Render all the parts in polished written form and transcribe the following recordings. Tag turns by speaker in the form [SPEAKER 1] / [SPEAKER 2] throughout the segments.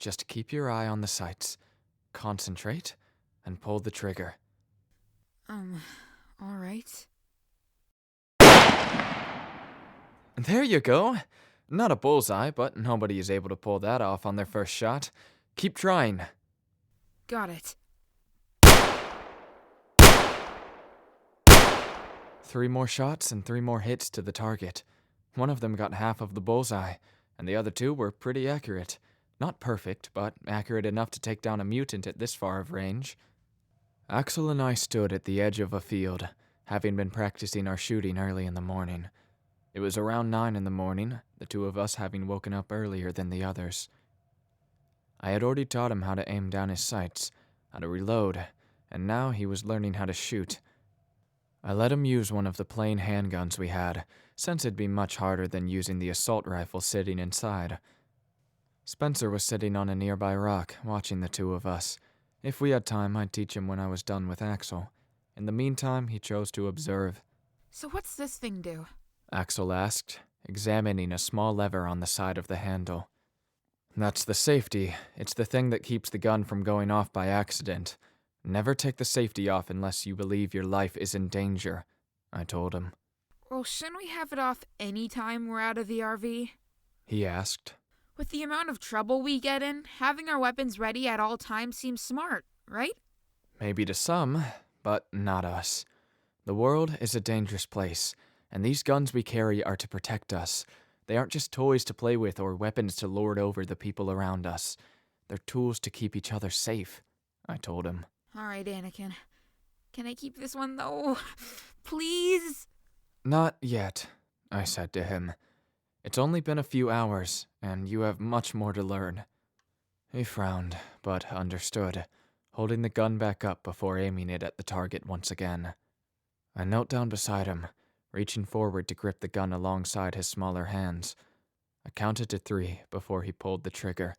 [SPEAKER 1] just keep your eye on the sights. Concentrate, and pull the trigger.
[SPEAKER 2] Alright.
[SPEAKER 1] There you go. Not a bullseye, but nobody is able to pull that off on their first shot. Keep trying.
[SPEAKER 2] Got it.
[SPEAKER 1] 3 more shots and 3 more hits to the target. One of them got half of the bullseye, and the other 2 were pretty accurate. Not perfect, but accurate enough to take down a mutant at this far of range. Axel and I stood at the edge of a field, having been practicing our shooting early in the morning. It was around 9 in the morning, the 2 of us having woken up earlier than the others. I had already taught him how to aim down his sights, how to reload, and now he was learning how to shoot. I let him use one of the plain handguns we had, since it'd be much harder than using the assault rifle sitting inside. Spencer was sitting on a nearby rock, watching the 2 of us. If we had time, I'd teach him when I was done with Axel. In the meantime, he chose to observe.
[SPEAKER 2] So what's this thing do?
[SPEAKER 1] Axel asked, examining a small lever on the side of the handle. That's the safety. It's the thing that keeps the gun from going off by accident. Never take the safety off unless you believe your life is in danger, I told him.
[SPEAKER 2] Well, shouldn't we have it off any time we're out of the RV?
[SPEAKER 1] He asked.
[SPEAKER 2] With the amount of trouble we get in, having our weapons ready at all times seems smart, right?
[SPEAKER 1] Maybe to some, but not us. The world is a dangerous place, and these guns we carry are to protect us. They aren't just toys to play with or weapons to lord over the people around us. They're tools to keep each other safe, I told him.
[SPEAKER 2] Alright, Anikan. Can I keep this one, though? Please?
[SPEAKER 1] Not yet, I said to him. It's only been a few hours, and you have much more to learn. He frowned, but understood, holding the gun back up before aiming it at the target once again. I knelt down beside him, reaching forward to grip the gun alongside his smaller hands. I counted to 3 before he pulled the trigger,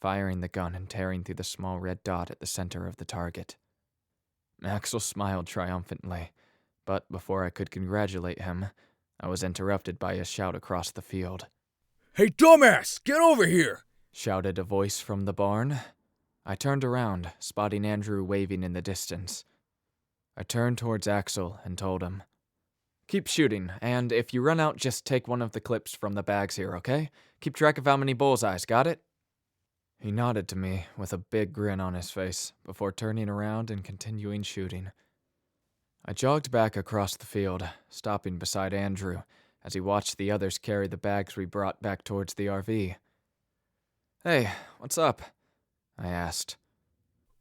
[SPEAKER 1] firing the gun and tearing through the small red dot at the center of the target. Axel smiled triumphantly, but before I could congratulate him, I was interrupted by a shout across the field.
[SPEAKER 3] "Hey, dumbass! Get over here!"
[SPEAKER 1] shouted a voice from the barn. I turned around, spotting Andrew waving in the distance. I turned towards Axel and told him, "Keep shooting, and if you run out, just take one of the clips from the bags here, okay? Keep track of how many bullseyes, got it?" He nodded to me with a big grin on his face before turning around and continuing shooting. I jogged back across the field, stopping beside Andrew as he watched the others carry the bags we brought back towards the RV. "Hey, what's up?" I asked.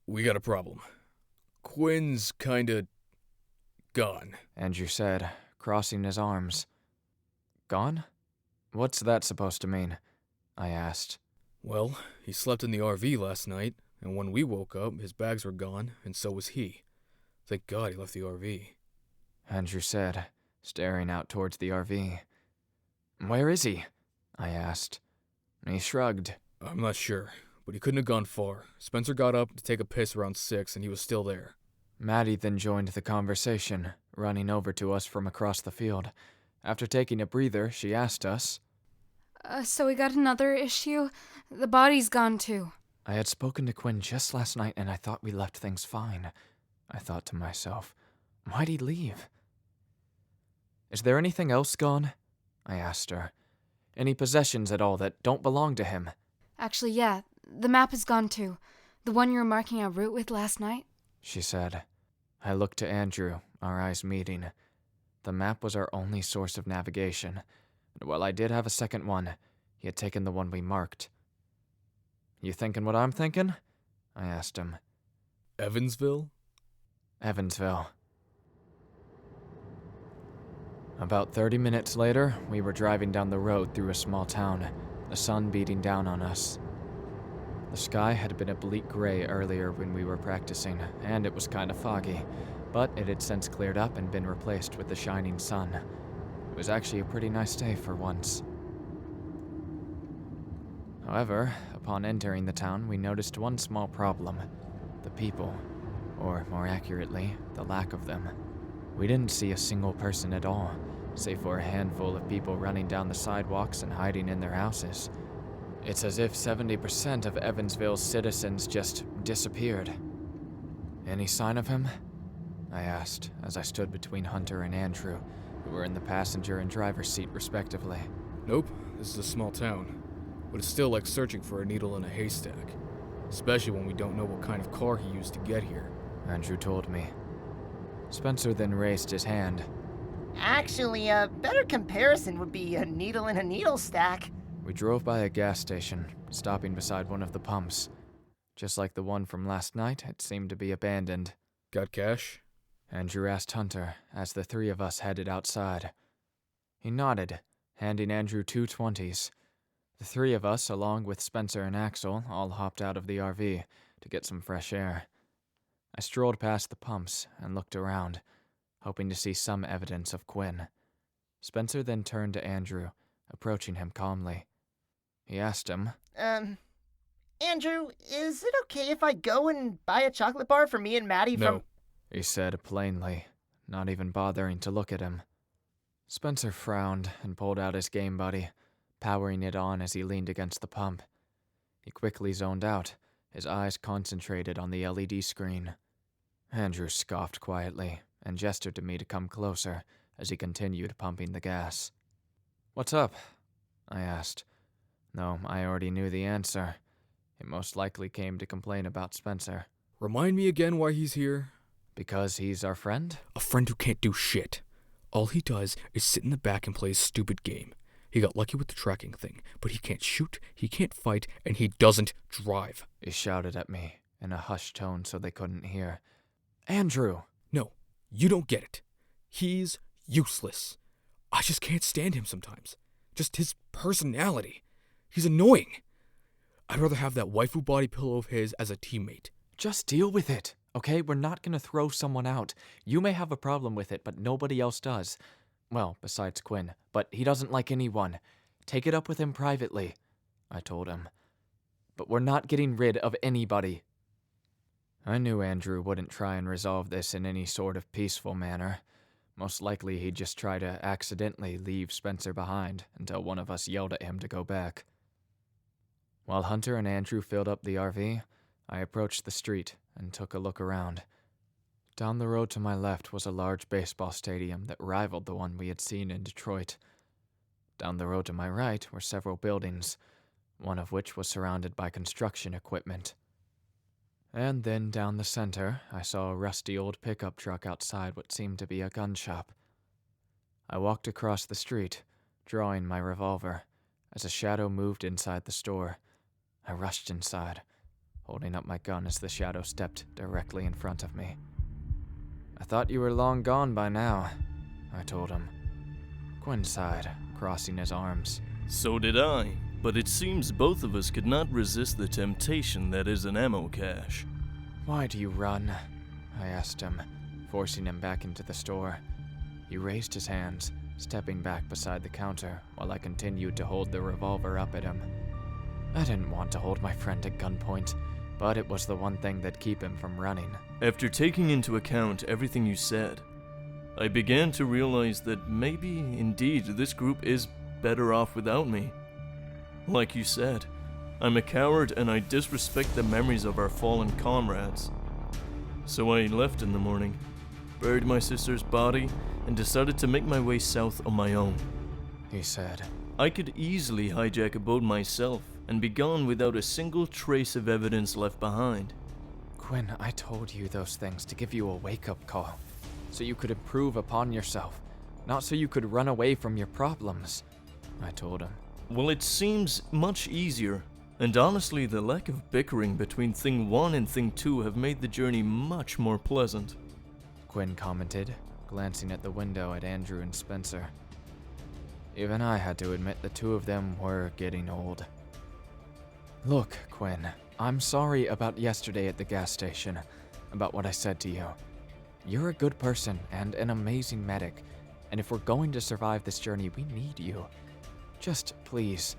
[SPEAKER 3] "We got a problem. Quinn's kinda gone,"
[SPEAKER 1] Andrew said, crossing his arms. "Gone? What's that supposed to mean?" I asked.
[SPEAKER 3] "Well, he slept in the RV last night, and when we woke up, his bags were gone, and so was he. Thank God he left the RV,"
[SPEAKER 1] Andrew said, staring out towards the RV. "Where is he?" I asked. He shrugged.
[SPEAKER 3] "I'm not sure, but he couldn't have gone far. Spencer got up to take a piss around 6, and he was still there."
[SPEAKER 1] Maddie then joined the conversation, running over to us from across the field. After taking a breather, she asked us,
[SPEAKER 4] So we got another issue? The body's gone too.
[SPEAKER 1] I had spoken to Quinn just last night and I thought we left things fine. I thought to myself, why'd he leave? Is there anything else gone? I asked her. Any possessions at all that don't belong to him?
[SPEAKER 4] Actually, yeah, the map is gone too. The one you were marking our route with last night?
[SPEAKER 1] She said. I looked to Andrew, our eyes meeting. The map was our only source of navigation, and while I did have a second one, he had taken the one we marked. You thinking what I'm thinking? I asked him.
[SPEAKER 3] Evansville?
[SPEAKER 1] Evansville. About 30 minutes later, we were driving down the road through a small town, the sun beating down on us. The sky had been a bleak gray earlier when we were practicing, and it was kind of foggy, but it had since cleared up and been replaced with the shining sun. It was actually a pretty nice day for once. However, upon entering the town, we noticed one small problem. The people, or more accurately, the lack of them. We didn't see a single person at all, save for a handful of people running down the sidewalks and hiding in their houses. It's as if 70% of Evansville's citizens just disappeared. Any sign of him? I asked as I stood between Hunter and Andrew, who were in the passenger and driver's seat respectively.
[SPEAKER 3] Nope, this is a small town. But it's still like searching for a needle in a haystack. Especially when we don't know what kind of car he used to get here.
[SPEAKER 1] Andrew told me. Spencer then raised his hand.
[SPEAKER 5] Actually, a better comparison would be a needle in a needle stack.
[SPEAKER 1] We drove by a gas station, stopping beside one of the pumps. Just like the one from last night, it seemed to be abandoned.
[SPEAKER 3] Got cash?
[SPEAKER 1] Andrew asked Hunter as the three of us headed outside. He nodded, handing Andrew 2 20s. The three of us, along with Spencer and Axel, all hopped out of the RV to get some fresh air. I strolled past the pumps and looked around, hoping to see some evidence of Quinn. Spencer then turned to Andrew, approaching him calmly. He asked him,
[SPEAKER 5] Andrew, is it okay if I go and buy a chocolate bar for me and Maddie
[SPEAKER 3] No.
[SPEAKER 1] he said plainly, not even bothering to look at him. Spencer frowned and pulled out his Game Buddy, powering it on as he leaned against the pump. He quickly zoned out, his eyes concentrated on the LED screen. Andrew scoffed quietly and gestured to me to come closer as he continued pumping the gas. "What's up?" I asked, though I already knew the answer. He most likely came to complain about Spencer.
[SPEAKER 3] Remind me again why he's here?
[SPEAKER 1] Because he's our friend?
[SPEAKER 3] A friend who can't do shit. All he does is sit in the back and play a stupid game. He got lucky with the tracking thing, but he can't shoot, he can't fight, and he doesn't drive.
[SPEAKER 1] He shouted at me in a hushed tone so they couldn't hear. Andrew!
[SPEAKER 3] No, you don't get it. He's useless. I just can't stand him sometimes. Just his personality. He's annoying. I'd rather have that waifu body pillow of his as a teammate.
[SPEAKER 1] Just deal with it, okay? We're not gonna throw someone out. You may have a problem with it, but nobody else does. Well, besides Quinn, but he doesn't like anyone. Take it up with him privately, I told him. But we're not getting rid of anybody. I knew Andrew wouldn't try and resolve this in any sort of peaceful manner. Most likely he'd just try to accidentally leave Spencer behind until one of us yelled at him to go back. While Hunter and Andrew filled up the RV, I approached the street and took a look around. Down the road to my left was a large baseball stadium that rivaled the one we had seen in Detroit. Down the road to my right were several buildings, one of which was surrounded by construction equipment. And then down the center, I saw a rusty old pickup truck outside what seemed to be a gun shop. I walked across the street, drawing my revolver, as a shadow moved inside the store. I rushed inside, holding up my gun as the shadow stepped directly in front of me. "I thought you were long gone by now," I told him. Quinn sighed, crossing his arms.
[SPEAKER 6] So did I, but it seems both of us could not resist the temptation that is an ammo cache.
[SPEAKER 1] "Why do you run?" I asked him, forcing him back into the store. He raised his hands, stepping back beside the counter while I continued to hold the revolver up at him. I didn't want to hold my friend at gunpoint, but it was the one thing that'd keep him from running.
[SPEAKER 6] After taking into account everything you said, I began to realize that maybe, indeed, this group is better off without me. Like you said, I'm a coward and I disrespect the memories of our fallen comrades. So I left in the morning, buried my sister's body, and decided to make my way south on my own.
[SPEAKER 1] He said.
[SPEAKER 6] I could easily hijack a boat myself and be gone without a single trace of evidence left behind.
[SPEAKER 1] Quinn, I told you those things to give you a wake-up call, so you could improve upon yourself, not so you could run away from your problems, I told him.
[SPEAKER 6] Well, it seems much easier, and honestly the lack of bickering between Thing 1 and Thing 2 have made the journey much more pleasant.
[SPEAKER 1] Quinn commented, glancing at the window at Andrew and Spencer. Even I had to admit the two of them were getting old. Look, Quinn, I'm sorry about yesterday at the gas station, about what I said to you. You're a good person and an amazing medic, and if we're going to survive this journey, we need you. Just, please,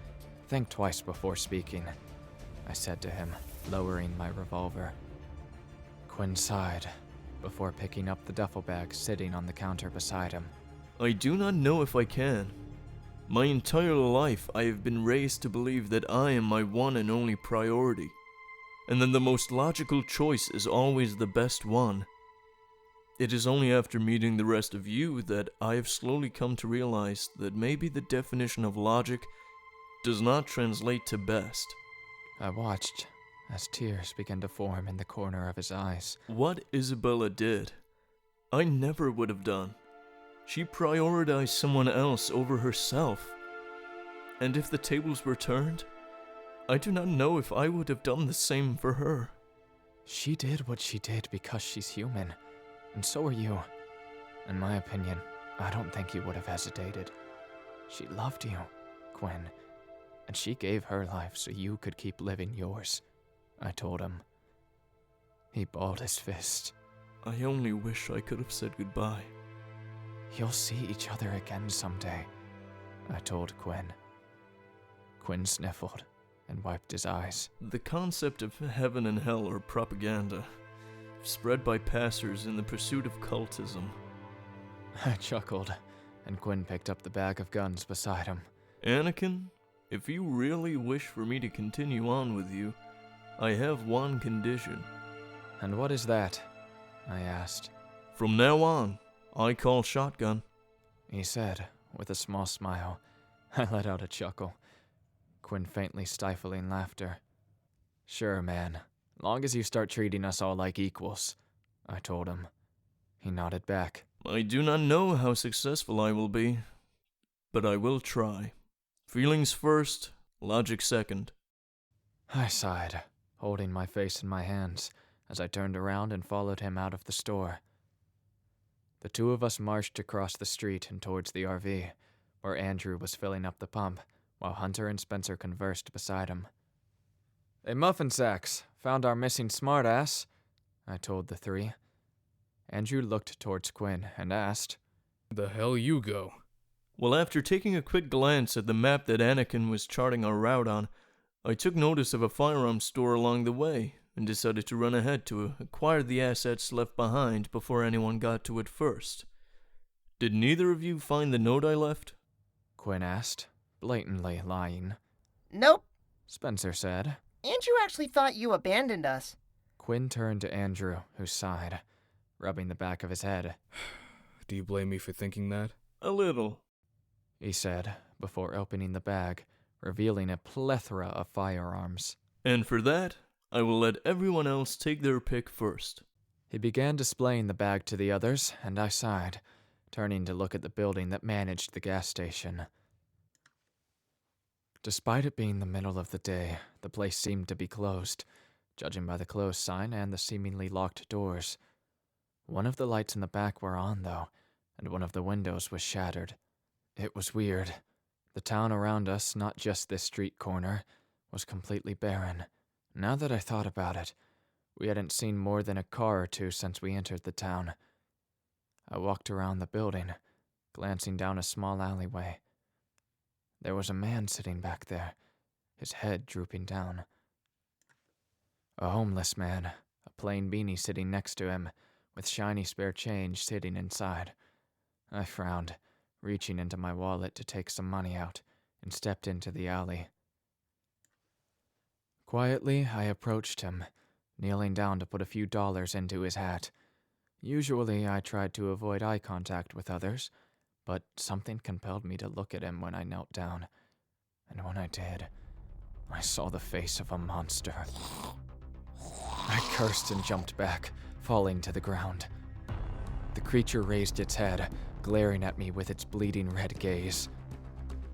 [SPEAKER 1] think twice before speaking, I said to him, lowering my revolver. Quinn sighed, before picking up the duffel bag sitting on the counter beside him.
[SPEAKER 6] I do not know if I can. My entire life I have been raised to believe that I am my one and only priority, and then the most logical choice is always the best one. It is only after meeting the rest of you that I have slowly come to realize that maybe the definition of logic does not translate to best.
[SPEAKER 1] I watched as tears began to form in the corner of his eyes.
[SPEAKER 6] What Isabella did, I never would have done. She prioritized someone else over herself. And if the tables were turned, I do not know if I would have done the same for her.
[SPEAKER 1] She did what she did because she's human, and so are you. In my opinion, I don't think you would have hesitated. She loved you, Quinn, and she gave her life so you could keep living yours, I told him. He balled his fist.
[SPEAKER 6] I only wish I could have said goodbye.
[SPEAKER 1] You'll see each other again someday, I told Quinn. Quinn sniffled and wiped his eyes.
[SPEAKER 6] The concept of heaven and hell are propaganda, spread by pastors in the pursuit of cultism.
[SPEAKER 1] I chuckled, and Quinn picked up the bag of guns beside him.
[SPEAKER 6] Anikan, if you really wish for me to continue on with you, I have one condition.
[SPEAKER 1] And what is that? I asked.
[SPEAKER 6] From now on, I call shotgun,
[SPEAKER 1] He said, with a small smile. I let out a chuckle, Quinn faintly stifling laughter. Sure, man. Long as you start treating us all like equals, I told him. He nodded back.
[SPEAKER 6] I do not know how successful I will be, but I will try. Feelings first, logic second.
[SPEAKER 1] I sighed, holding my face in my hands, as I turned around and followed him out of the store. The two of us marched across the street and towards the RV, where Andrew was filling up the pump, while Hunter and Spencer conversed beside him. Hey, Muffin Sacks, found our missing smartass, I told the three. Andrew looked towards Quinn and asked,
[SPEAKER 3] The hell you go?
[SPEAKER 6] Well, after taking a quick glance at the map that Anikan was charting our route on, I took notice of a firearms store along the way, and decided to run ahead to acquire the assets left behind before anyone got to it first. Did neither of you find the note I left?
[SPEAKER 1] Quinn asked, blatantly lying.
[SPEAKER 5] Nope.
[SPEAKER 1] Spencer said.
[SPEAKER 5] Andrew actually thought you abandoned us.
[SPEAKER 1] Quinn turned to Andrew, who sighed, rubbing the back of his head.
[SPEAKER 3] Do you blame me for thinking that?
[SPEAKER 6] A little,
[SPEAKER 1] he said, before opening the bag, revealing a plethora of firearms.
[SPEAKER 6] And for that, I will let everyone else take their pick first.
[SPEAKER 1] He began displaying the bag to the others, and I sighed, turning to look at the building that managed the gas station. Despite it being the middle of the day, the place seemed to be closed, judging by the closed sign and the seemingly locked doors. One of the lights in the back were on, though, and one of the windows was shattered. It was weird. The town around us, not just this street corner, was completely barren. Now that I thought about it, we hadn't seen more than a car or two since we entered the town. I walked around the building, glancing down a small alleyway. There was a man sitting back there, his head drooping down. A homeless man, a plain beanie sitting next to him, with shiny spare change sitting inside. I frowned, reaching into my wallet to take some money out, and stepped into the alley. Quietly, I approached him, kneeling down to put a few dollars into his hat. Usually, I tried to avoid eye contact with others, but something compelled me to look at him when I knelt down. And when I did, I saw the face of a monster. I cursed and jumped back, falling to the ground. The creature raised its head, glaring at me with its bleeding red gaze.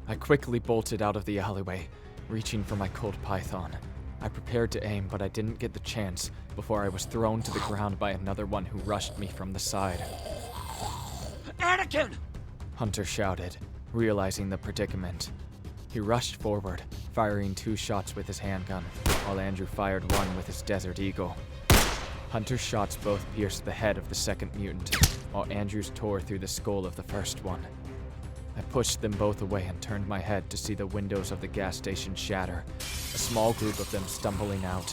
[SPEAKER 1] I quickly bolted out of the alleyway, reaching for my Colt Python. I prepared to aim, but I didn't get the chance before I was thrown to the ground by another one who rushed me from the side.
[SPEAKER 7] Anikan!
[SPEAKER 1] Hunter shouted, realizing the predicament. He rushed forward, firing 2 shots with his handgun, while Andrew fired 1 with his Desert Eagle. Hunter's shots both pierced the head of the second mutant, while Andrew's tore through the skull of the first one. I pushed them both away and turned my head to see the windows of the gas station shatter, a small group of them stumbling out.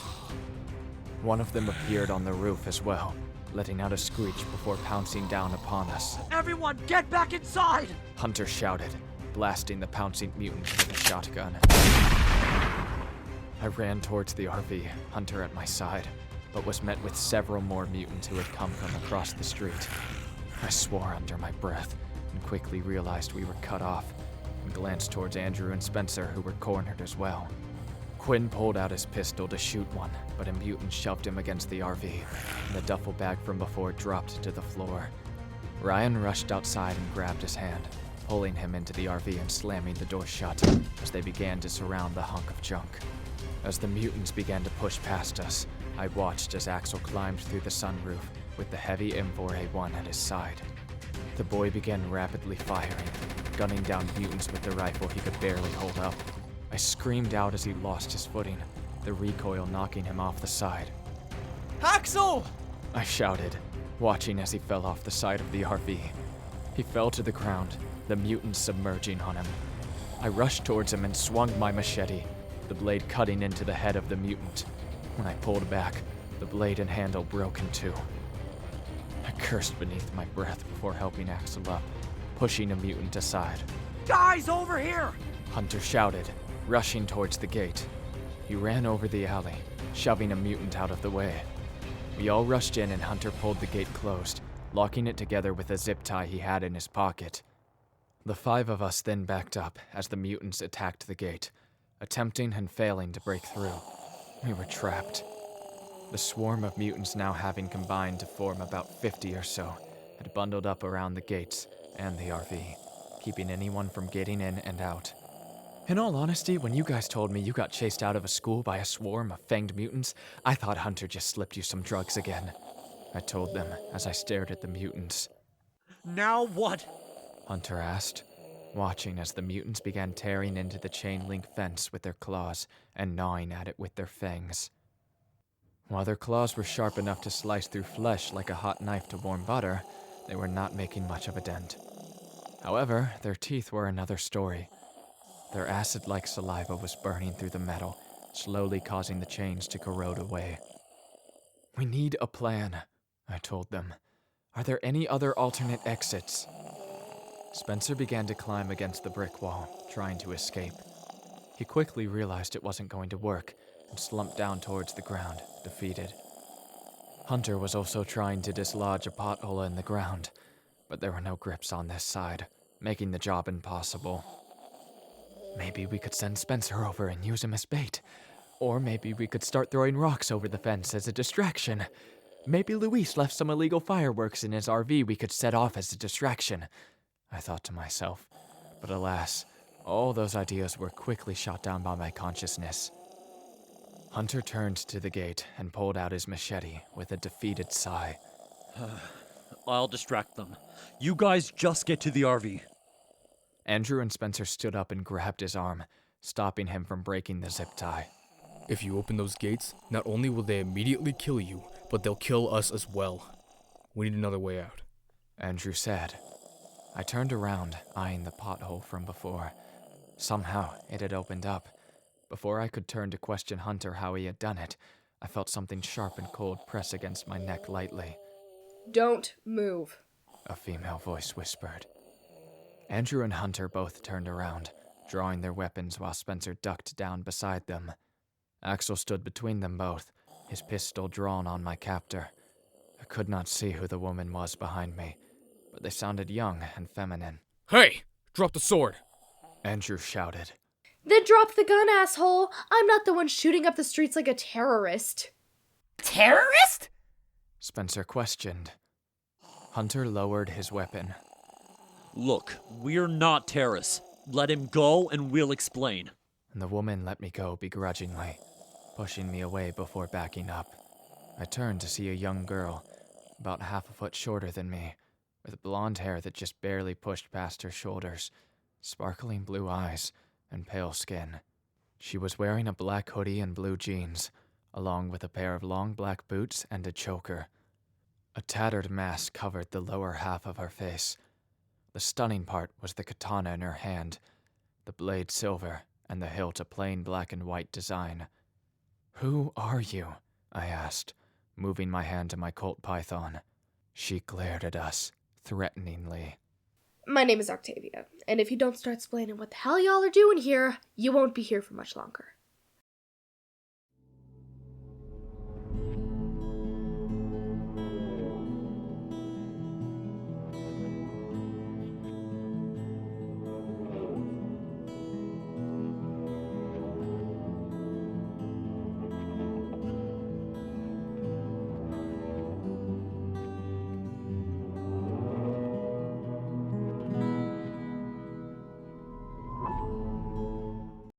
[SPEAKER 1] One of them appeared on the roof as well, letting out a screech before pouncing down upon us.
[SPEAKER 7] Everyone, get back inside!
[SPEAKER 1] Hunter shouted, blasting the pouncing mutant with a shotgun. I ran towards the RV, Hunter at my side, but was met with several more mutants who had come from across the street. I swore under my breath and quickly realized we were cut off and glanced towards Andrew and Spencer, who were cornered as well. Quinn pulled out his pistol to shoot one, but a mutant shoved him against the RV, and the duffel bag from before dropped to the floor. Ryan rushed outside and grabbed his hand, pulling him into the RV and slamming the door shut as they began to surround the hunk of junk. As the mutants began to push past us, I watched as Axel climbed through the sunroof with the heavy M4A1 at his side. The boy began rapidly firing, gunning down mutants with the rifle he could barely hold up. I screamed out as he lost his footing, the recoil knocking him off the side. "Axel!" I shouted, watching as he fell off the side of the RV. He fell to the ground, the mutants submerging on him. I rushed towards him and swung my machete, the blade cutting into the head of the mutant. When I pulled back, the blade and handle broke in two. I cursed beneath my breath before helping Axel up, pushing a mutant aside.
[SPEAKER 7] Guys, over here!
[SPEAKER 1] Hunter shouted, rushing towards the gate. He ran over the alley, shoving a mutant out of the way. We all rushed in and Hunter pulled the gate closed, locking it together with a zip tie he had in his pocket. The five of us then backed up as the mutants attacked the gate, attempting and failing to break through. We were trapped. The swarm of mutants, now having combined to form about 50 or so, had bundled up around the gates and the RV, keeping anyone from getting in and out. In all honesty, when you guys told me you got chased out of a school by a swarm of fanged mutants, I thought Hunter just slipped you some drugs again. I told them as I stared at the mutants.
[SPEAKER 7] Now what?
[SPEAKER 1] Hunter asked, watching as the mutants began tearing into the chain-link fence with their claws and gnawing at it with their fangs. While their claws were sharp enough to slice through flesh like a hot knife to warm butter, they were not making much of a dent. However, their teeth were another story. Their acid-like saliva was burning through the metal, slowly causing the chains to corrode away. "We need a plan," I told them. "Are there any other alternate exits?" Spencer began to climb against the brick wall, trying to escape. He quickly realized it wasn't going to work and slumped down towards the ground, defeated. Hunter was also trying to dislodge a pothole in the ground, but there were no grips on this side, making the job impossible. Maybe we could send Spencer over and use him as bait. Or maybe we could start throwing rocks over the fence as a distraction. Maybe Luis left some illegal fireworks in his RV we could set off as a distraction, I thought to myself. But alas, all those ideas were quickly shot down by my consciousness. Hunter turned to the gate and pulled out his machete with a defeated sigh.
[SPEAKER 7] I'll distract them. You guys just get to the RV.
[SPEAKER 1] Andrew and Spencer stood up and grabbed his arm, stopping him from breaking the zip tie.
[SPEAKER 3] If you open those gates, not only will they immediately kill you, but they'll kill us as well. We need another way out.
[SPEAKER 1] Andrew said. I turned around, eyeing the pothole from before. Somehow, it had opened up. Before I could turn to question Hunter how he had done it, I felt something sharp and cold press against my neck lightly.
[SPEAKER 8] "Don't move,"
[SPEAKER 1] a female voice whispered. Andrew and Hunter both turned around, drawing their weapons while Spencer ducked down beside them. Axel stood between them both, his pistol drawn on my captor. I could not see who the woman was behind me, but they sounded young and feminine.
[SPEAKER 3] Hey! Drop the sword!
[SPEAKER 1] Andrew shouted.
[SPEAKER 8] "Then drop the gun, asshole! I'm not the one shooting up the streets like a terrorist."
[SPEAKER 5] Terrorist?
[SPEAKER 1] Spencer questioned. Hunter lowered his weapon.
[SPEAKER 7] Look, we're not terrorists. Let him go and we'll explain.
[SPEAKER 1] And the woman let me go begrudgingly, pushing me away before backing up. I turned to see a young girl, about half a foot shorter than me, with blonde hair that just barely pushed past her shoulders, sparkling blue eyes, and pale skin. She was wearing a black hoodie and blue jeans, along with a pair of long black boots and a choker. A tattered mask covered the lower half of her face. The stunning part was the katana in her hand, the blade silver, and the hilt a plain black and white design. "Who are you?" I asked, moving my hand to my Colt python. She glared at us, threateningly.
[SPEAKER 8] My name is Octavia, and if you don't start explaining what the hell y'all are doing here, you won't be here for much longer.